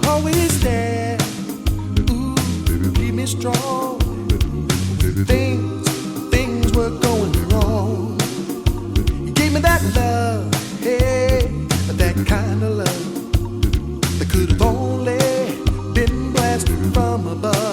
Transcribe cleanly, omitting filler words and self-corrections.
Always there, ooh, keep me strong. Things were going wrong. You gave me that love, hey, that kind of love that could have only been blasted from above.